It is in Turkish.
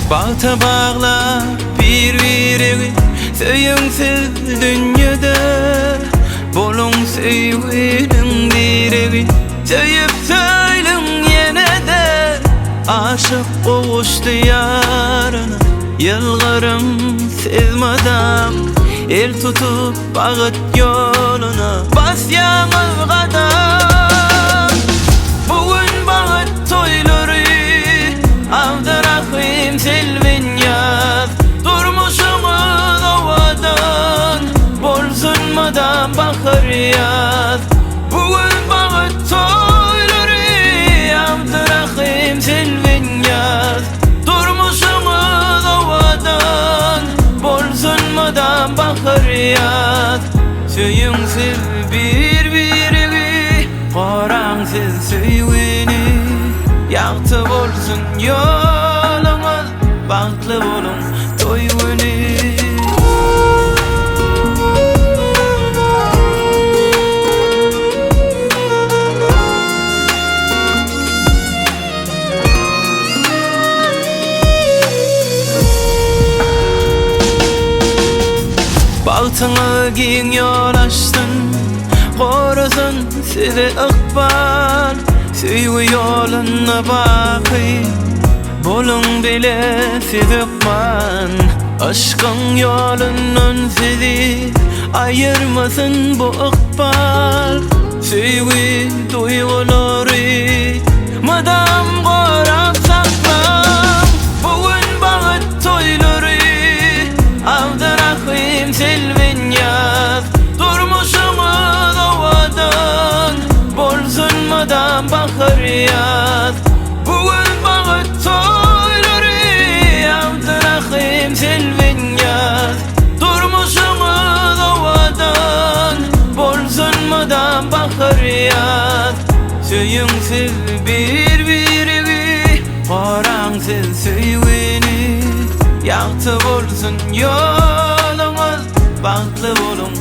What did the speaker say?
Bağta bağla bir-birini söyüңsiz dünyada bolun söýgüniň diregi söýüp söýleň ýene-de aşyk gowuşdy ýaryna ýylgarym sezmadam el tutup bagyt ýoluna bas ýaňy gadam bugün bagyt toýlary Abdurrahim Selven yaz durmuşumuz ovadan bolsun madam bakır yaz bugün bagyt toýlary Abdurrahim Selven yaz durmuşumuz ovadan bolsun madam bakır yaz söýüňsiz bir-birini garaňsyz söýgüni ýagty bolsun ýoluňyz bagtly bolun toýgüni Bagtyňa giň ýol açdyn gorasun size ykbal söýgü ýolyna baky bolun bile sizikman aşkyň ýolundan sizi aýyrmasyn bu ykbal söýgü duýgulary madam gorap saklam bugün bagyt toýlary Abdurrahim Selven yaz durmuşumuz ovadan bolsun madam bakır yaz bugün bagyt toýlary Abdurrahim Selven yaz durmuşumuz ovadan bolsun madam bakır yaz söýüňsiz bir-birini garaňsyz söýgüni ýagty bolsun ýoluňyz bagtly bolun